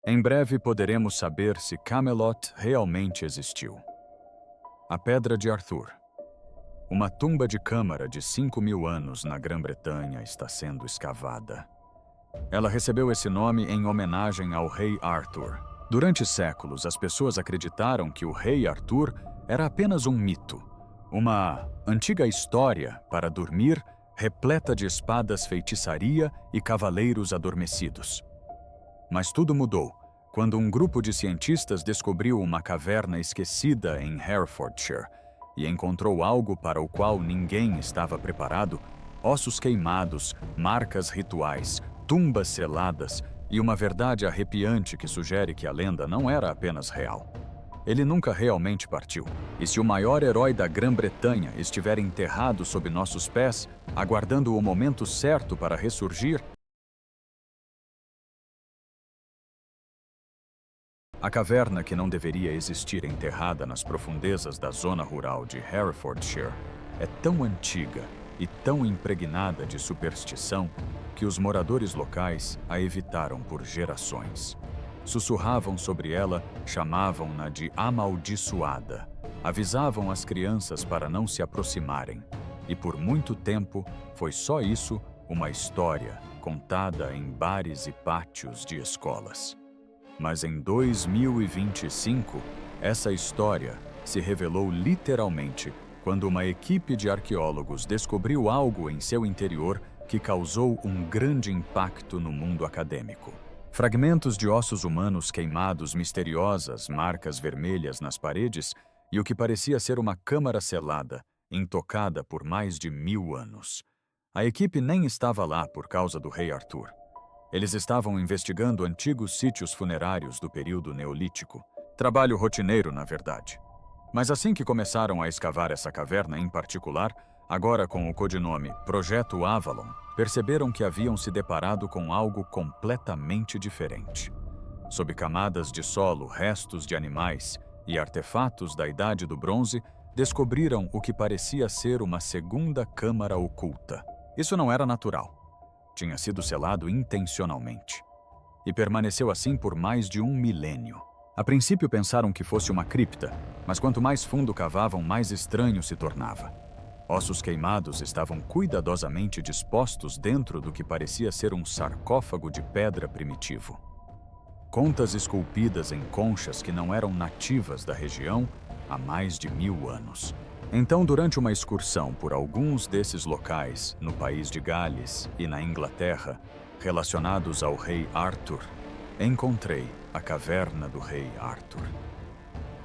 Em breve poderemos saber se Camelot realmente existiu. A Pedra de Arthur. Uma tumba de câmara de 5.000 anos na Grã-Bretanha está sendo escavada. Ela recebeu esse nome em homenagem ao rei Arthur. Durante séculos, as pessoas acreditaram que o rei Arthur era apenas um mito, uma antiga história para dormir repleta de espadas, feitiçaria e cavaleiros adormecidos. Mas tudo mudou quando um grupo de cientistas descobriu uma caverna esquecida em Herefordshire e encontrou algo para o qual ninguém estava preparado: ossos queimados, marcas rituais, tumbas seladas e uma verdade arrepiante que sugere que a lenda não era apenas real. Ele nunca realmente partiu. E se o maior herói da Grã-Bretanha estiver enterrado sob nossos pés, aguardando o momento certo para ressurgir, a caverna que não deveria existir enterrada nas profundezas da zona rural de Herefordshire é tão antiga e tão impregnada de superstição que os moradores locais a evitaram por gerações. Sussurravam sobre ela, chamavam-na de amaldiçoada, avisavam as crianças para não se aproximarem, e por muito tempo foi só isso, uma história contada em bares e pátios de escolas. Mas em 2025, essa história se revelou literalmente quando uma equipe de arqueólogos descobriu algo em seu interior que causou um grande impacto no mundo acadêmico. Fragmentos de ossos humanos queimados, misteriosas marcas vermelhas nas paredes e o que parecia ser uma câmara selada, intocada por mais de 1000 anos. A equipe nem estava lá por causa do rei Arthur. Eles estavam investigando antigos sítios funerários do período neolítico. Trabalho rotineiro, na verdade. Mas assim que começaram a escavar essa caverna em particular, agora com o codinome Projeto Avalon, perceberam que haviam se deparado com algo completamente diferente. Sob camadas de solo, restos de animais e artefatos da Idade do Bronze, descobriram o que parecia ser uma segunda câmara oculta. Isso não era natural. Tinha sido selado intencionalmente. E permaneceu assim por mais de 1 milênio. A princípio pensaram que fosse uma cripta, mas quanto mais fundo cavavam, mais estranho se tornava. Ossos queimados estavam cuidadosamente dispostos dentro do que parecia ser um sarcófago de pedra primitivo. Contas esculpidas em conchas que não eram nativas da região há mais de 1000 anos. Então, durante uma excursão por alguns desses locais, no país de Gales e na Inglaterra, relacionados ao rei Arthur, encontrei a caverna do rei Arthur.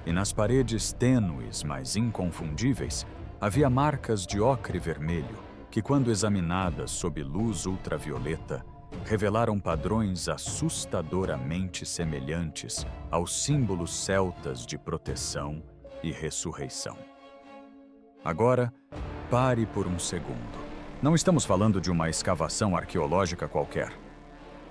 E nas paredes tênues, mas inconfundíveis, havia marcas de ocre vermelho que, quando examinadas sob luz ultravioleta, revelaram padrões assustadoramente semelhantes aos símbolos celtas de proteção e ressurreição. Agora, pare por um segundo. Não estamos falando de uma escavação arqueológica qualquer.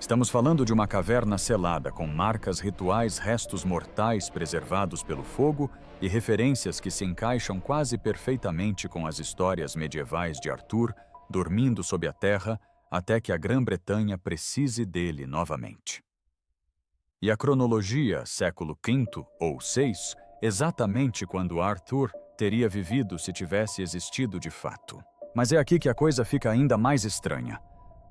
Estamos falando de uma caverna selada com marcas rituais, restos mortais preservados pelo fogo e referências que se encaixam quase perfeitamente com as histórias medievais de Arthur, dormindo sob a terra até que a Grã-Bretanha precise dele novamente. E a cronologia, século V ou VI, exatamente quando Arthur teria vivido se tivesse existido de fato. Mas é aqui que a coisa fica ainda mais estranha.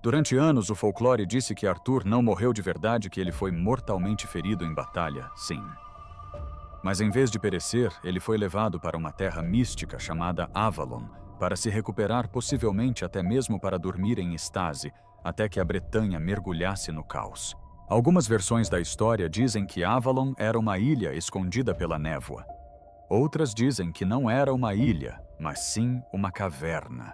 Durante anos, o folclore disse que Arthur não morreu de verdade, que ele foi mortalmente ferido em batalha, sim. Mas em vez de perecer, ele foi levado para uma terra mística chamada Avalon, para se recuperar, possivelmente até mesmo para dormir em estase, até que a Bretanha mergulhasse no caos. Algumas versões da história dizem que Avalon era uma ilha escondida pela névoa. Outras dizem que não era uma ilha, mas sim uma caverna.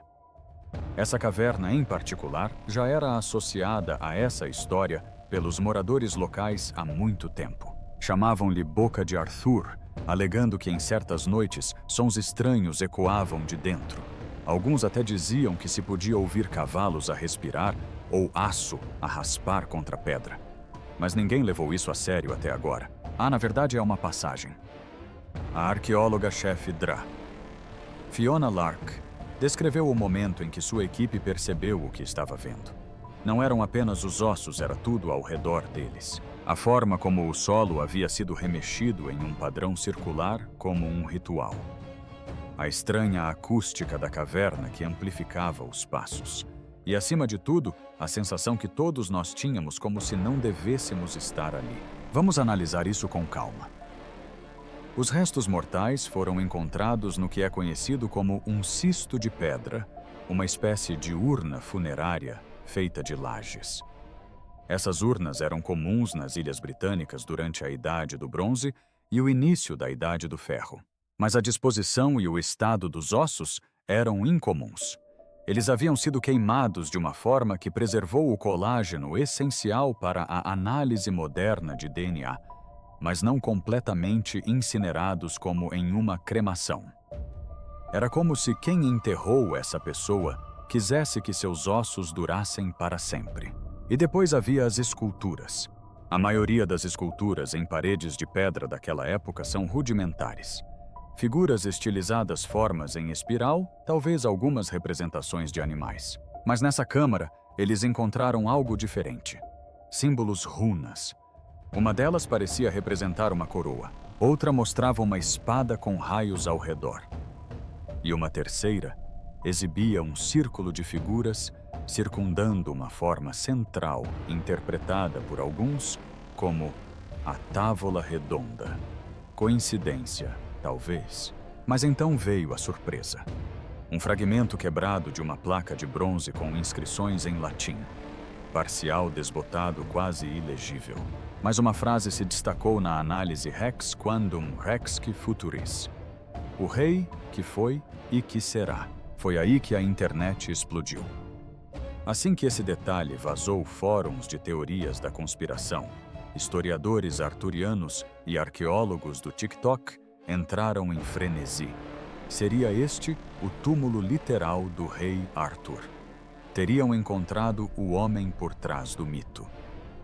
Essa caverna, em particular, já era associada a essa história pelos moradores locais há muito tempo. Chamavam-lhe Boca de Arthur, alegando que em certas noites sons estranhos ecoavam de dentro. Alguns até diziam que se podia ouvir cavalos a respirar ou aço a raspar contra a pedra. Mas ninguém levou isso a sério até agora. Na verdade é uma passagem. A arqueóloga-chefe Dra. Fiona Lark descreveu o momento em que sua equipe percebeu o que estava vendo. Não eram apenas os ossos, era tudo ao redor deles. A forma como o solo havia sido remexido em um padrão circular como um ritual. A estranha acústica da caverna que amplificava os passos. E, acima de tudo, a sensação que todos nós tínhamos como se não devêssemos estar ali. Vamos analisar isso com calma. Os restos mortais foram encontrados no que é conhecido como um cisto de pedra, uma espécie de urna funerária feita de lajes. Essas urnas eram comuns nas Ilhas Britânicas durante a Idade do Bronze e o início da Idade do Ferro. Mas a disposição e o estado dos ossos eram incomuns. Eles haviam sido queimados de uma forma que preservou o colágeno essencial para a análise moderna de DNA, mas não completamente incinerados como em uma cremação. Era como se quem enterrou essa pessoa quisesse que seus ossos durassem para sempre. E depois havia as esculturas. A maioria das esculturas em paredes de pedra daquela época são rudimentares. Figuras estilizadas formas em espiral, talvez algumas representações de animais. Mas nessa câmara, eles encontraram algo diferente. Símbolos runas. Uma delas parecia representar uma coroa. Outra mostrava uma espada com raios ao redor. E uma terceira exibia um círculo de figuras circundando uma forma central, interpretada por alguns como a Távola Redonda. Coincidência, talvez. Mas então veio a surpresa. Um fragmento quebrado de uma placa de bronze com inscrições em latim. Parcial desbotado, quase ilegível. Mas uma frase se destacou na análise Rex Quandum Rexque Futuris. O rei que foi e que será. Foi aí que a internet explodiu. Assim que esse detalhe vazou fóruns de teorias da conspiração, historiadores arturianos e arqueólogos do TikTok entraram em frenesi. Seria este o túmulo literal do rei Arthur. Teriam encontrado o homem por trás do mito.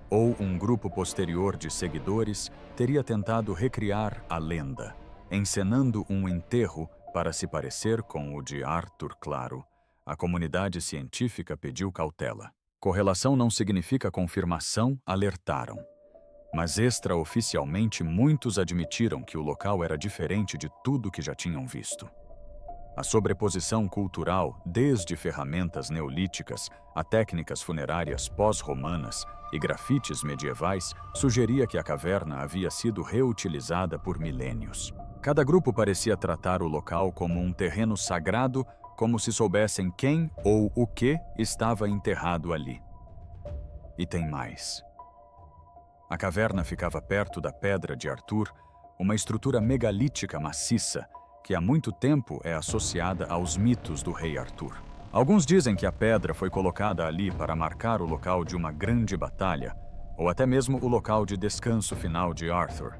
Ou um grupo posterior de seguidores teria tentado recriar a lenda, encenando um enterro para se parecer com o de Arthur Claro. A comunidade científica pediu cautela. Correlação não significa confirmação, alertaram. Mas extraoficialmente muitos admitiram que o local era diferente de tudo que já tinham visto. A sobreposição cultural, desde ferramentas neolíticas a técnicas funerárias pós-romanas e grafites medievais, sugeria que a caverna havia sido reutilizada por milênios. Cada grupo parecia tratar o local como um terreno sagrado, como se soubessem quem ou o que estava enterrado ali. E tem mais. A caverna ficava perto da Pedra de Arthur, uma estrutura megalítica maciça que há muito tempo é associada aos mitos do rei Arthur. Alguns dizem que a pedra foi colocada ali para marcar o local de uma grande batalha, ou até mesmo o local de descanso final de Arthur.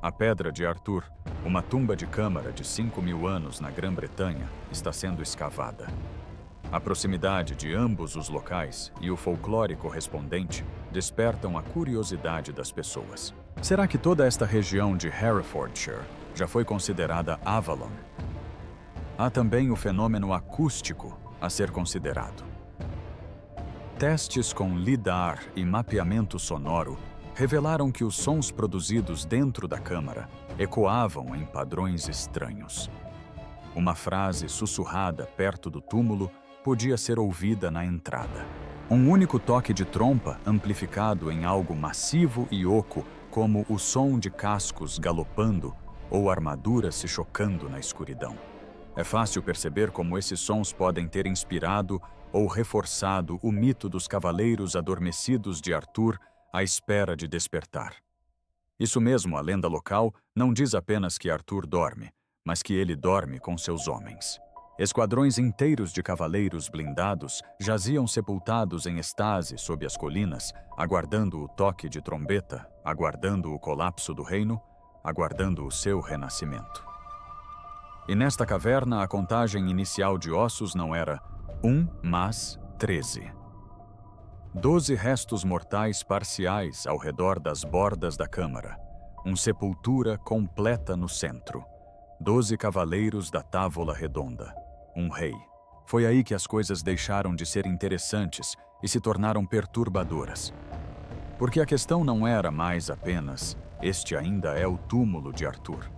A Pedra de Arthur, uma tumba de câmara de 5.000 anos na Grã-Bretanha, está sendo escavada. A proximidade de ambos os locais e o folclore correspondente despertam a curiosidade das pessoas. Será que toda esta região de Herefordshire já foi considerada Avalon? Há também o fenômeno acústico a ser considerado. Testes com lidar e mapeamento sonoro revelaram que os sons produzidos dentro da câmara ecoavam em padrões estranhos. Uma frase sussurrada perto do túmulo podia ser ouvida na entrada. Um único toque de trompa amplificado em algo massivo e oco, como o som de cascos galopando ou armaduras se chocando na escuridão. É fácil perceber como esses sons podem ter inspirado ou reforçado o mito dos cavaleiros adormecidos de Arthur à espera de despertar. Isso mesmo, a lenda local não diz apenas que Arthur dorme, mas que ele dorme com seus homens. Esquadrões inteiros de cavaleiros blindados jaziam sepultados em estase sob as colinas, aguardando o toque de trombeta, aguardando o colapso do reino, aguardando o seu renascimento. E nesta caverna a contagem inicial de ossos não era 1, mas 13. 12 restos mortais parciais ao redor das bordas da câmara, sepultura completa no centro, 12 cavaleiros da Távola Redonda, um rei. Foi aí que as coisas deixaram de ser interessantes e se tornaram perturbadoras. Porque a questão não era mais apenas: este ainda é o túmulo de Arthur.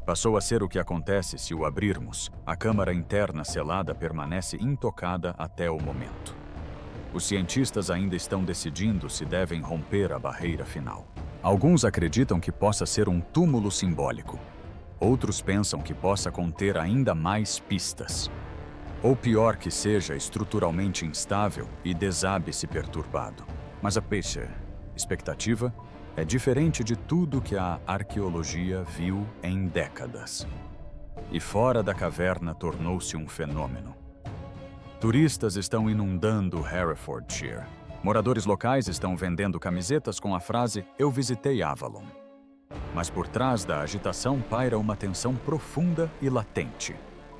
Passou a ser o que acontece se o abrirmos. A câmara interna selada permanece intocada até o momento. Os cientistas ainda estão decidindo se devem romper a barreira final. Alguns acreditam que possa ser um túmulo simbólico. Outros pensam que possa conter ainda mais pistas. Ou pior, que seja estruturalmente instável e desabe se perturbado. Mas a expectativa é diferente de tudo que a arqueologia viu em décadas. E fora da caverna tornou-se um fenômeno. Turistas estão inundando Herefordshire. Moradores locais estão vendendo camisetas com a frase "Eu visitei Avalon". Mas por trás da agitação paira uma tensão profunda e latente.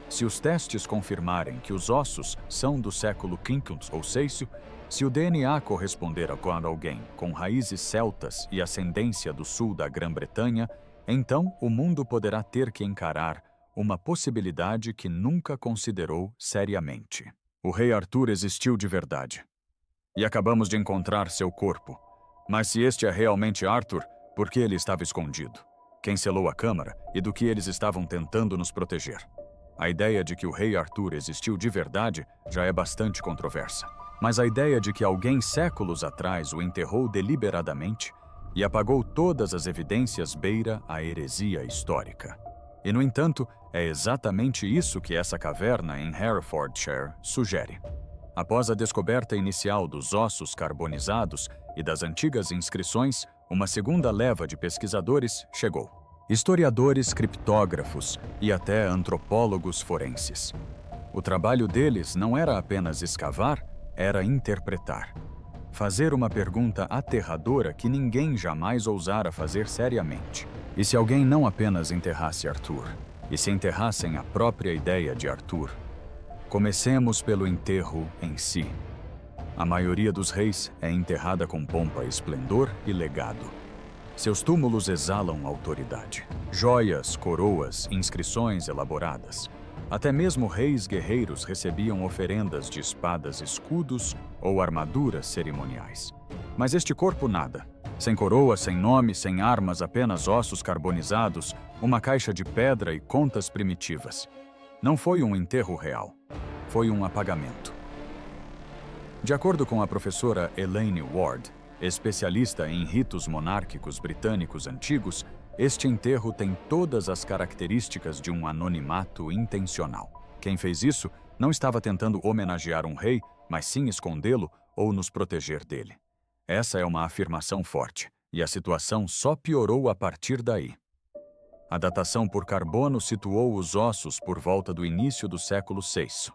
Se os testes confirmarem que os ossos são do século V ou VI, se o DNA corresponder a alguém com raízes celtas e ascendência do sul da Grã-Bretanha, então o mundo poderá ter que encarar uma possibilidade que nunca considerou seriamente. O rei Arthur existiu de verdade. E acabamos de encontrar seu corpo. Mas se este é realmente Arthur, por que ele estava escondido? Quem selou a câmara e do que eles estavam tentando nos proteger? A ideia de que o rei Arthur existiu de verdade já é bastante controversa. Mas a ideia de que alguém séculos atrás o enterrou deliberadamente e apagou todas as evidências beira a heresia histórica. E, no entanto, é exatamente isso que essa caverna em Herefordshire sugere. Após a descoberta inicial dos ossos carbonizados e das antigas inscrições, uma segunda leva de pesquisadores chegou. Historiadores, criptógrafos e até antropólogos forenses. O trabalho deles não era apenas escavar, era interpretar. Fazer uma pergunta aterradora que ninguém jamais ousara fazer seriamente. E se alguém não apenas enterrasse Arthur, e se enterrassem a própria ideia de Arthur? Comecemos pelo enterro em si. A maioria dos reis é enterrada com pompa, esplendor e legado. Seus túmulos exalam autoridade. Joias, coroas, inscrições elaboradas. Até mesmo reis guerreiros recebiam oferendas de espadas, escudos ou armaduras cerimoniais. Mas este corpo nada. Sem coroa, sem nome, sem armas, apenas ossos carbonizados, uma caixa de pedra e contas primitivas. Não foi um enterro real. Foi um apagamento. De acordo com a professora Elaine Ward, especialista em ritos monárquicos britânicos antigos, este enterro tem todas as características de um anonimato intencional. Quem fez isso não estava tentando homenagear um rei, mas sim escondê-lo ou nos proteger dele. Essa é uma afirmação forte, e a situação só piorou a partir daí. A datação por carbono situou os ossos por volta do início do século VI.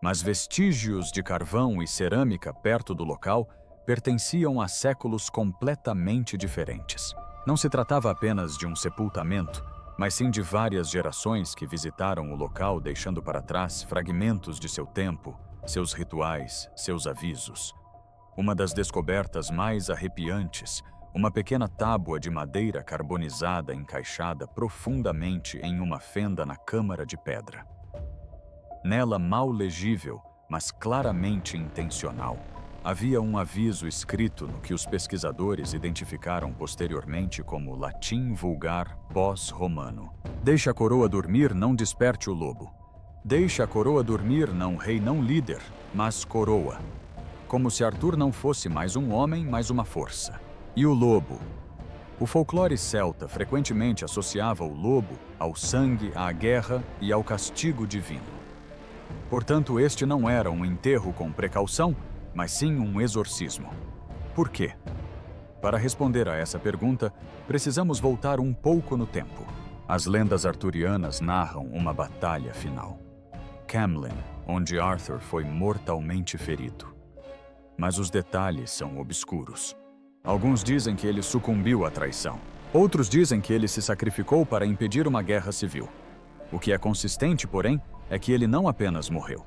Mas vestígios de carvão e cerâmica perto do local pertenciam a séculos completamente diferentes. Não se tratava apenas de um sepultamento, mas sim de várias gerações que visitaram o local deixando para trás fragmentos de seu tempo, seus rituais, seus avisos. Uma das descobertas mais arrepiantes, uma pequena tábua de madeira carbonizada encaixada profundamente em uma fenda na câmara de pedra. Nela, mal legível, mas claramente intencional, havia um aviso escrito no que os pesquisadores identificaram posteriormente como latim vulgar pós-romano. Deixa a coroa dormir, não desperte o lobo. Deixa a coroa dormir, não rei, não líder, mas coroa. Como se Arthur não fosse mais um homem, mas uma força. E o lobo? O folclore celta frequentemente associava o lobo ao sangue, à guerra e ao castigo divino. Portanto, este não era um enterro com precaução, mas sim um exorcismo. Por quê? Para responder a essa pergunta, precisamos voltar um pouco no tempo. As lendas arturianas narram uma batalha final. Camlin, onde Arthur foi mortalmente ferido. Mas os detalhes são obscuros. Alguns dizem que ele sucumbiu à traição. Outros dizem que ele se sacrificou para impedir uma guerra civil. O que é consistente, porém, é que ele não apenas morreu.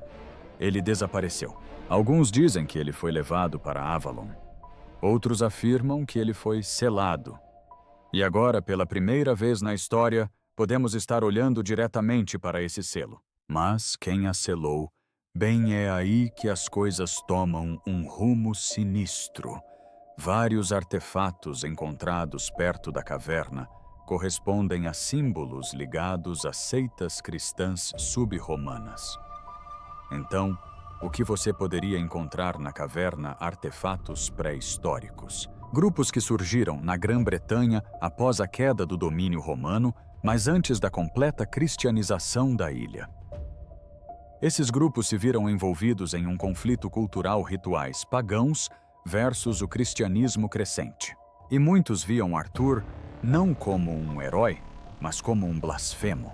Ele desapareceu. Alguns dizem que ele foi levado para Avalon. Outros afirmam que ele foi selado. E agora, pela primeira vez na história, podemos estar olhando diretamente para esse selo. Mas quem a selou, bem é aí que as coisas tomam um rumo sinistro. Vários artefatos encontrados perto da caverna correspondem a símbolos ligados a seitas cristãs sub-romanas. Então, o que você poderia encontrar na caverna? Artefatos pré-históricos. Grupos que surgiram na Grã-Bretanha após a queda do domínio romano, mas antes da completa cristianização da ilha. Esses grupos se viram envolvidos em um conflito cultural, rituais pagãos versus o cristianismo crescente. E muitos viam Arthur não como um herói, mas como um blasfemo.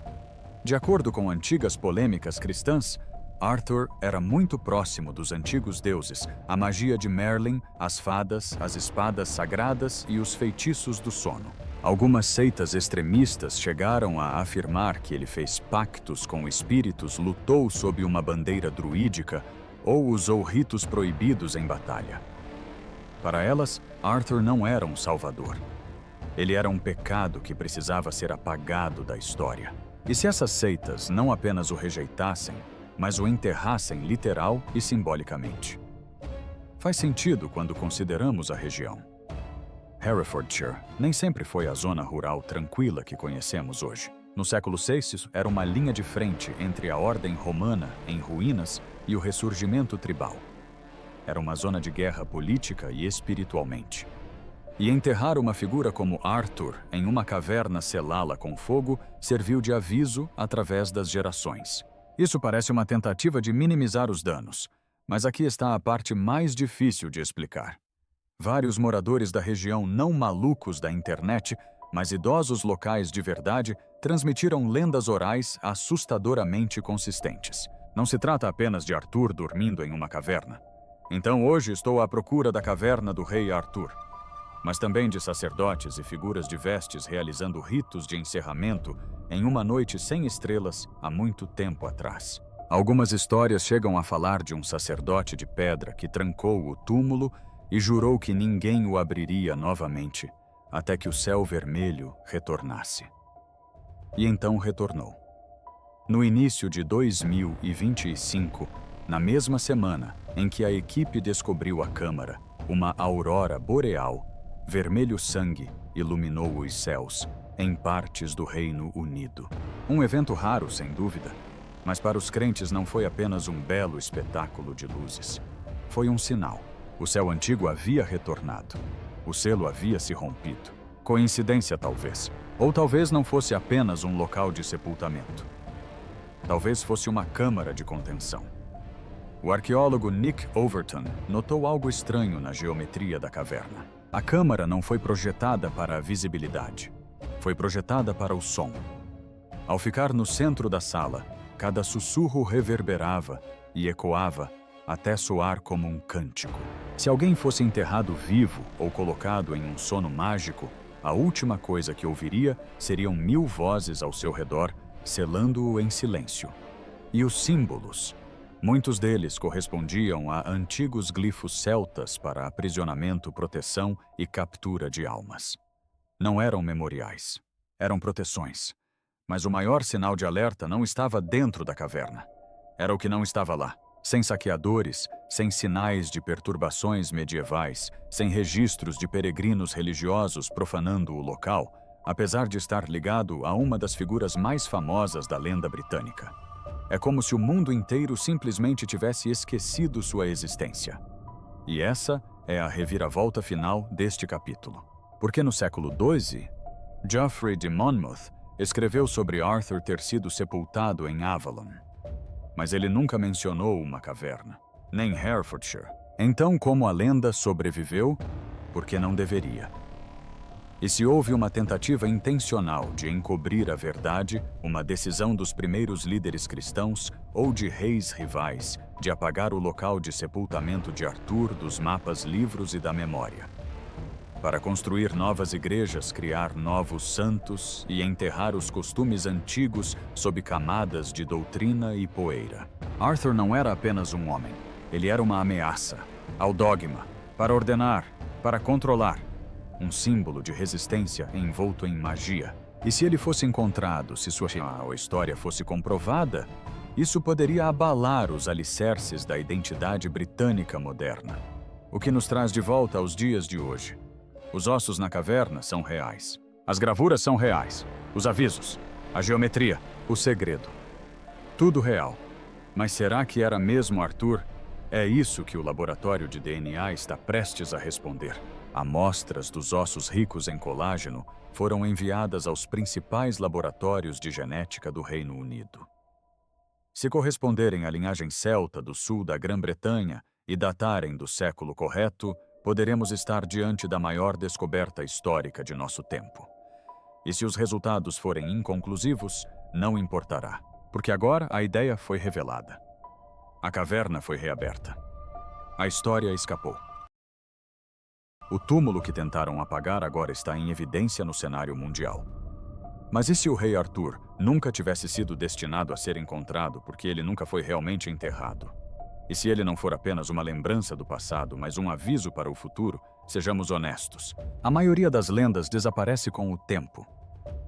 De acordo com antigas polêmicas cristãs, Arthur era muito próximo dos antigos deuses, a magia de Merlin, as fadas, as espadas sagradas e os feitiços do sono. Algumas seitas extremistas chegaram a afirmar que ele fez pactos com espíritos, lutou sob uma bandeira druídica ou usou ritos proibidos em batalha. Para elas, Arthur não era um salvador. Ele era um pecado que precisava ser apagado da história. E se essas seitas não apenas o rejeitassem, mas o enterrassem literal e simbolicamente? Faz sentido quando consideramos a região. Herefordshire nem sempre foi a zona rural tranquila que conhecemos hoje. No século VI, isso era uma linha de frente entre a ordem romana em ruínas e o ressurgimento tribal. Era uma zona de guerra política e espiritualmente. E enterrar uma figura como Arthur em uma caverna, selá-la com fogo, serviu de aviso através das gerações. Isso parece uma tentativa de minimizar os danos, mas aqui está a parte mais difícil de explicar. Vários moradores da região, não malucos da internet, mas idosos locais de verdade, transmitiram lendas orais assustadoramente consistentes. Não se trata apenas de Arthur dormindo em uma caverna. Então hoje estou à procura da caverna do rei Arthur, mas também de sacerdotes e figuras de vestes realizando ritos de encerramento em uma noite sem estrelas há muito tempo atrás. Algumas histórias chegam a falar de um sacerdote de pedra que trancou o túmulo e jurou que ninguém o abriria novamente até que o céu vermelho retornasse. E então retornou. No início de 2025, na mesma semana em que a equipe descobriu a câmara, uma aurora boreal, vermelho sangue, iluminou os céus em partes do Reino Unido. Um evento raro, sem dúvida, mas para os crentes não foi apenas um belo espetáculo de luzes. Foi um sinal. O céu antigo havia retornado. O selo havia se rompido. Coincidência, talvez. Ou talvez não fosse apenas um local de sepultamento. Talvez fosse uma câmara de contenção. O arqueólogo Nick Overton notou algo estranho na geometria da caverna. A câmara não foi projetada para a visibilidade. Foi projetada para o som. Ao ficar no centro da sala, cada sussurro reverberava e ecoava até soar como um cântico. Se alguém fosse enterrado vivo ou colocado em um sono mágico, a última coisa que ouviria seriam 1000 vozes ao seu redor, selando-o em silêncio. E os símbolos? Muitos deles correspondiam a antigos glifos celtas para aprisionamento, proteção e captura de almas. Não eram memoriais, eram proteções. Mas o maior sinal de alerta não estava dentro da caverna. Era o que não estava lá. Sem saqueadores, sem sinais de perturbações medievais, sem registros de peregrinos religiosos profanando o local, apesar de estar ligado a uma das figuras mais famosas da lenda britânica. É como se o mundo inteiro simplesmente tivesse esquecido sua existência. E essa é a reviravolta final deste capítulo. Porque no século XII, Geoffrey de Monmouth escreveu sobre Arthur ter sido sepultado em Avalon. Mas ele nunca mencionou uma caverna, nem Herefordshire. Então, como a lenda sobreviveu? Porque não deveria. E se houve uma tentativa intencional de encobrir a verdade, uma decisão dos primeiros líderes cristãos ou de reis rivais de apagar o local de sepultamento de Arthur dos mapas, livros e da memória, para construir novas igrejas, criar novos santos e enterrar os costumes antigos sob camadas de doutrina e poeira. Arthur não era apenas um homem. Ele era uma ameaça ao dogma, para ordenar, para controlar. Um símbolo de resistência envolto em magia. E se ele fosse encontrado, se sua história fosse comprovada, isso poderia abalar os alicerces da identidade britânica moderna. o que nos traz de volta aos dias de hoje. Os ossos na caverna são reais. As gravuras são reais. Os avisos, a geometria, o segredo. Tudo real. Mas será que era mesmo Arthur? É isso que o laboratório de DNA está prestes a responder. Amostras dos ossos ricos em colágeno foram enviadas aos principais laboratórios de genética do Reino Unido. Se corresponderem à linhagem celta do sul da Grã-Bretanha e datarem do século correto, poderemos estar diante da maior descoberta histórica de nosso tempo. E se os resultados forem inconclusivos, não importará, porque agora a ideia foi revelada. A caverna foi reaberta. A história escapou. O túmulo que tentaram apagar agora está em evidência no cenário mundial. Mas e se o rei Arthur nunca tivesse sido destinado a ser encontrado porque ele nunca foi realmente enterrado? E se ele não for apenas uma lembrança do passado, mas um aviso para o futuro, sejamos honestos. A maioria das lendas desaparece com o tempo.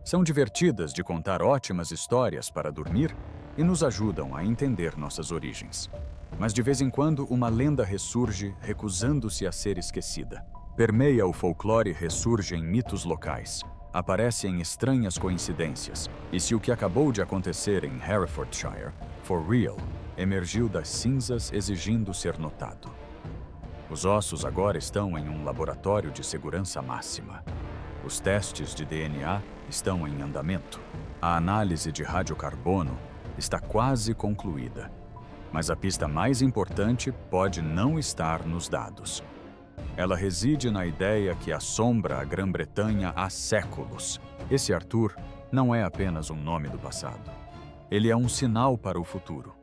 São divertidas de contar ótimas histórias para dormir e nos ajudam a entender nossas origens. Mas de vez em quando uma lenda ressurge, recusando-se a ser esquecida. Permeia o folclore e ressurge em mitos locais. Aparece em estranhas coincidências. E se o que acabou de acontecer em Herefordshire, for real, emergiu das cinzas exigindo ser notado. Os ossos agora estão em um laboratório de segurança máxima. Os testes de DNA estão em andamento. A análise de radiocarbono está quase concluída. Mas a pista mais importante pode não estar nos dados. Ela reside na ideia que assombra a Grã-Bretanha há séculos. Esse Arthur não é apenas um nome do passado. Ele é um sinal para o futuro.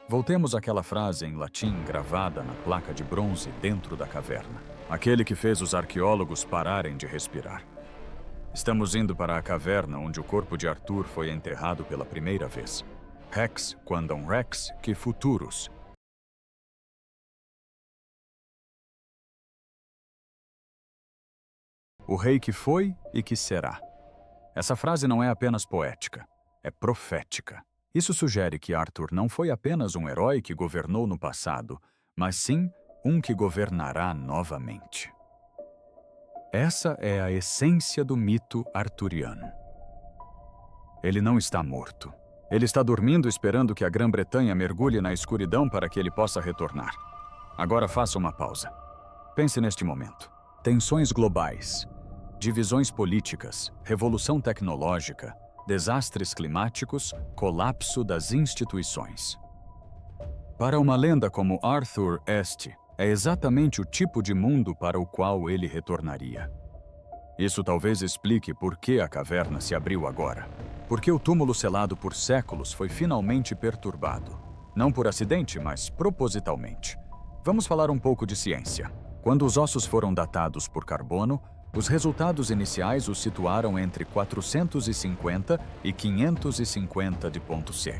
Voltemos àquela frase em latim gravada na placa de bronze dentro da caverna. Aquele que fez os arqueólogos pararem de respirar. Estamos indo para a caverna onde o corpo de Arthur foi enterrado pela primeira vez. Rex quandam Rex que futurus. O rei que foi e que será. Essa frase não é apenas poética, é profética. Isso sugere que Arthur não foi apenas um herói que governou no passado, mas sim um que governará novamente. Essa é a essência do mito arturiano. Ele não está morto. Ele está dormindo esperando que a Grã-Bretanha mergulhe na escuridão para que ele possa retornar. Agora faça uma pausa. Pense neste momento. Tensões globais, divisões políticas, revolução tecnológica, desastres climáticos, colapso das instituições. Para uma lenda como Arthur, este é exatamente o tipo de mundo para o qual ele retornaria. Isso talvez explique por que a caverna se abriu agora. Porque o túmulo selado por séculos foi finalmente perturbado. Não por acidente, mas propositalmente. Vamos falar um pouco de ciência. Quando os ossos foram datados por carbono, os resultados iniciais os situaram entre 450 e 550 de ponto C.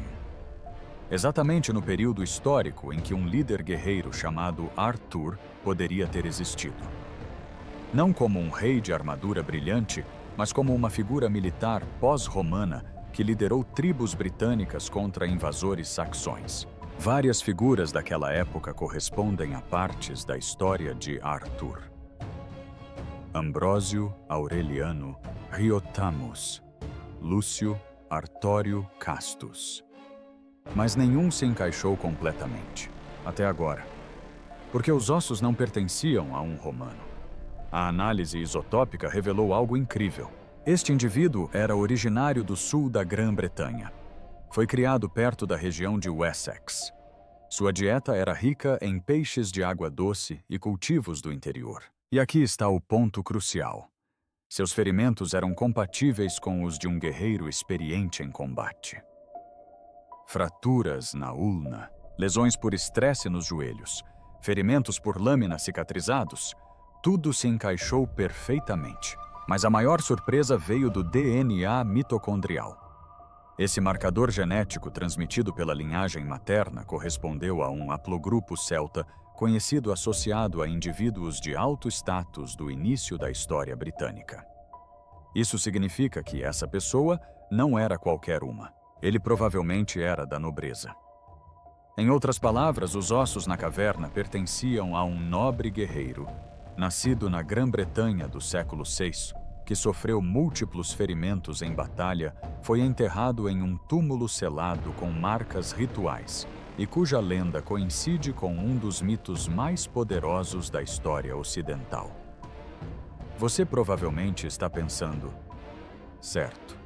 Exatamente no período histórico em que um líder guerreiro chamado Arthur poderia ter existido. Não como um rei de armadura brilhante, mas como uma figura militar pós-romana que liderou tribos britânicas contra invasores saxões. Várias figuras daquela época correspondem a partes da história de Arthur. Ambrósio Aureliano Riotamus, Lúcio Artório Castus. Mas nenhum se encaixou completamente, até agora, porque os ossos não pertenciam a um romano. A análise isotópica revelou algo incrível. Este indivíduo era originário do sul da Grã-Bretanha. Foi criado perto da região de Wessex. Sua dieta era rica em peixes de água doce e cultivos do interior. E aqui está o ponto crucial. Seus ferimentos eram compatíveis com os de um guerreiro experiente em combate. Fraturas na ulna, lesões por estresse nos joelhos, ferimentos por lâminas cicatrizados, tudo se encaixou perfeitamente. Mas a maior surpresa veio do DNA mitocondrial. Esse marcador genético transmitido pela linhagem materna correspondeu a um haplogrupo celta conhecido associado a indivíduos de alto status do início da história britânica. Isso significa que essa pessoa não era qualquer uma. Ele provavelmente era da nobreza. Em outras palavras, os ossos na caverna pertenciam a um nobre guerreiro, nascido na Grã-Bretanha do século VI, que sofreu múltiplos ferimentos em batalha, foi enterrado em um túmulo selado com marcas rituais, e cuja lenda coincide com um dos mitos mais poderosos da história ocidental. Você provavelmente está pensando, certo,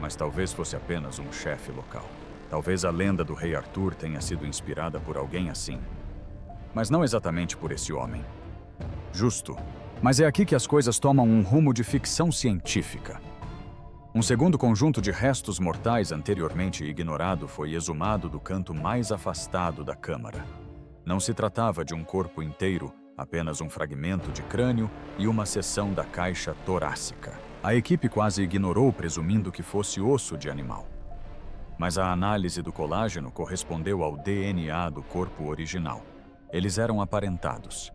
mas talvez fosse apenas um chefe local. Talvez a lenda do rei Arthur tenha sido inspirada por alguém assim. Mas não exatamente por esse homem. Justo. Mas é aqui que as coisas tomam um rumo de ficção científica. Um segundo conjunto de restos mortais anteriormente ignorado foi exumado do canto mais afastado da câmara. Não se tratava de um corpo inteiro, apenas um fragmento de crânio e uma seção da caixa torácica. A equipe quase ignorou, presumindo que fosse osso de animal. Mas a análise do colágeno correspondeu ao DNA do corpo original. Eles eram aparentados.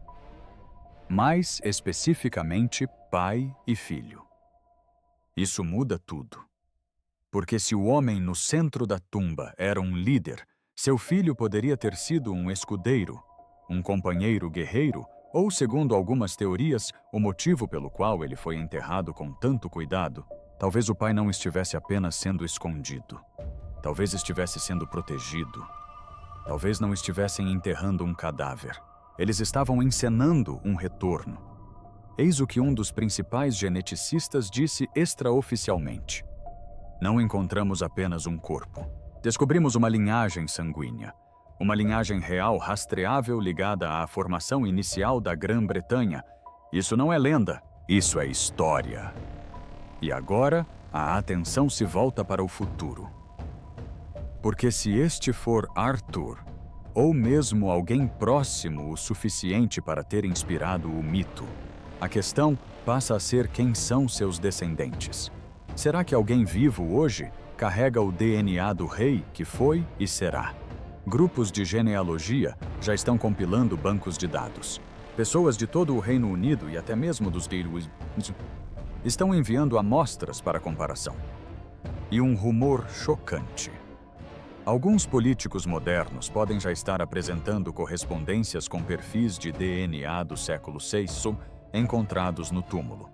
Mais especificamente, pai e filho. Isso muda tudo. Porque se o homem no centro da tumba era um líder, seu filho poderia ter sido um escudeiro, um companheiro guerreiro, ou, segundo algumas teorias, o motivo pelo qual ele foi enterrado com tanto cuidado. Talvez o pai não estivesse apenas sendo escondido. Talvez estivesse sendo protegido. Talvez não estivessem enterrando um cadáver. Eles estavam encenando um retorno. Eis o que um dos principais geneticistas disse extraoficialmente. Não encontramos apenas um corpo. Descobrimos uma linhagem sanguínea. Uma linhagem real rastreável ligada à formação inicial da Grã-Bretanha. Isso não é lenda, isso é história. E agora, a atenção se volta para o futuro. Porque se este for Arthur, ou mesmo alguém próximo o suficiente para ter inspirado o mito, a questão passa a ser quem são seus descendentes. Será que alguém vivo hoje carrega o DNA do rei que foi e será? Grupos de genealogia já estão compilando bancos de dados. Pessoas de todo o Reino Unido e até mesmo dos estão enviando amostras para comparação. E um rumor chocante. Alguns políticos modernos podem já estar apresentando correspondências com perfis de DNA do século VI encontrados no túmulo.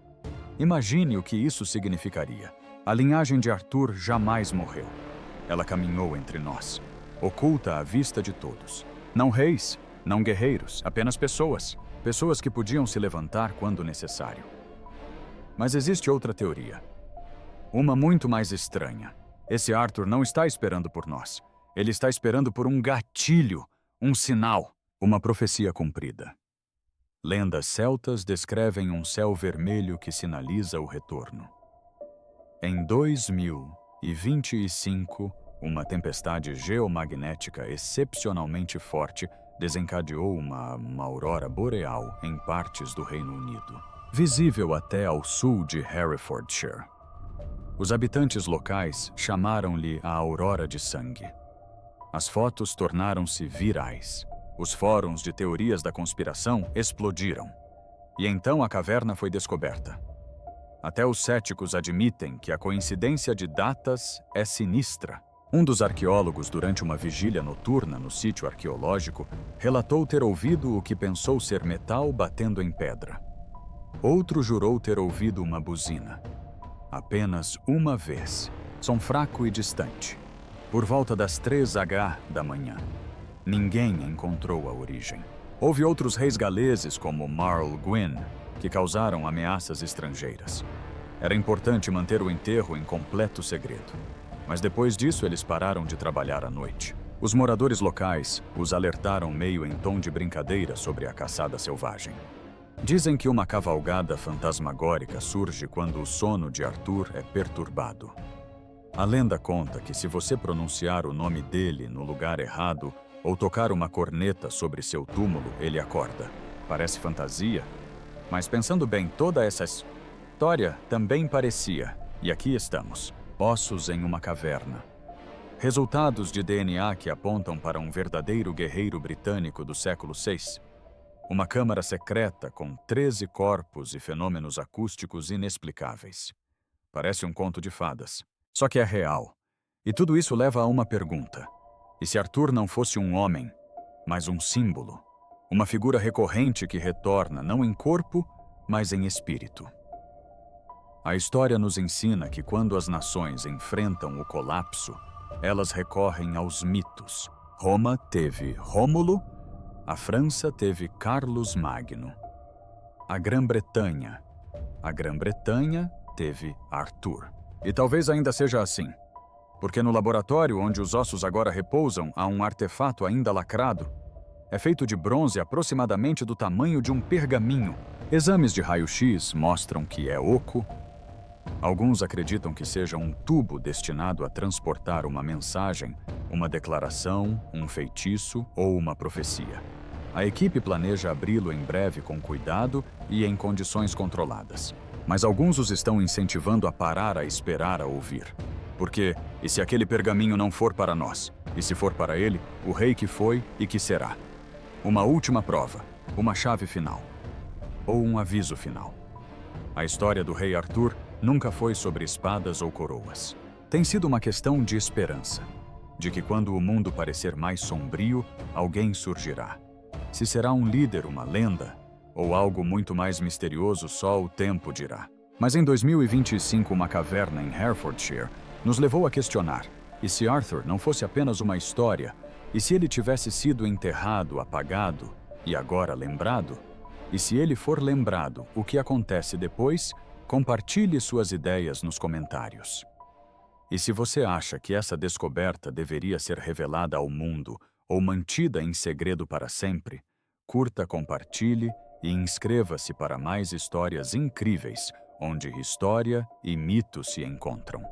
Imagine o que isso significaria. A linhagem de Arthur jamais morreu. Ela caminhou entre nós, oculta à vista de todos. Não reis, não guerreiros, apenas pessoas. Pessoas que podiam se levantar quando necessário. Mas existe outra teoria. Uma muito mais estranha. Esse Arthur não está esperando por nós. Ele está esperando por um gatilho, um sinal, uma profecia cumprida. Lendas celtas descrevem um céu vermelho que sinaliza o retorno. Em 2025, uma tempestade geomagnética excepcionalmente forte desencadeou uma aurora boreal em partes do Reino Unido, visível até ao sul de Herefordshire. Os habitantes locais chamaram-lhe a Aurora de Sangue. As fotos tornaram-se virais. Os fóruns de teorias da conspiração explodiram. E então a caverna foi descoberta. Até os céticos admitem que a coincidência de datas é sinistra. Um dos arqueólogos, durante uma vigília noturna no sítio arqueológico, relatou ter ouvido o que pensou ser metal batendo em pedra. Outro jurou ter ouvido uma buzina. Apenas uma vez, som fraco e distante, por volta das 3h da manhã. Ninguém encontrou a origem. Houve outros reis galeses, como Marl Gwyn, que causaram ameaças estrangeiras. Era importante manter o enterro em completo segredo. Mas depois disso, eles pararam de trabalhar à noite. Os moradores locais os alertaram meio em tom de brincadeira sobre a caçada selvagem. Dizem que uma cavalgada fantasmagórica surge quando o sono de Arthur é perturbado. A lenda conta que se você pronunciar o nome dele no lugar errado ou tocar uma corneta sobre seu túmulo, ele acorda. Parece fantasia, mas pensando bem, toda essa história também parecia. E aqui estamos, ossos em uma caverna. Resultados de DNA que apontam para um verdadeiro guerreiro britânico do século VI. Uma câmara secreta com 13 corpos e fenômenos acústicos inexplicáveis. Parece um conto de fadas. Só que é real. E tudo isso leva a uma pergunta. E se Arthur não fosse um homem, mas um símbolo? Uma figura recorrente que retorna não em corpo, mas em espírito. A história nos ensina que quando as nações enfrentam o colapso, elas recorrem aos mitos. Roma teve Rômulo, a França teve Carlos Magno. A Grã-Bretanha teve Arthur. E talvez ainda seja assim, porque no laboratório onde os ossos agora repousam há um artefato ainda lacrado. É feito de bronze aproximadamente do tamanho de um pergaminho. Exames de raio-x mostram que é oco. Alguns acreditam que seja um tubo destinado a transportar uma mensagem, uma declaração, um feitiço ou uma profecia. A equipe planeja abri-lo em breve com cuidado e em condições controladas. Mas alguns os estão incentivando a parar a esperar a ouvir. Porque, e se aquele pergaminho não for para nós? E se for para ele, o rei que foi e que será? Uma última prova, uma chave final. Ou um aviso final. A história do rei Arthur nunca foi sobre espadas ou coroas. Tem sido uma questão de esperança. De que quando o mundo parecer mais sombrio, alguém surgirá. Se será um líder, uma lenda, ou algo muito mais misterioso, só o tempo dirá. Mas em 2025, uma caverna em Herefordshire nos levou a questionar: e se Arthur não fosse apenas uma história? E se ele tivesse sido enterrado, apagado e agora lembrado? E se ele for lembrado, o que acontece depois? Compartilhe suas ideias nos comentários. E se você acha que essa descoberta deveria ser revelada ao mundo ou mantida em segredo para sempre, curta, compartilhe e inscreva-se para mais histórias incríveis, onde história e mito se encontram.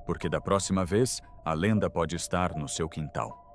Porque da próxima vez, a lenda pode estar no seu quintal.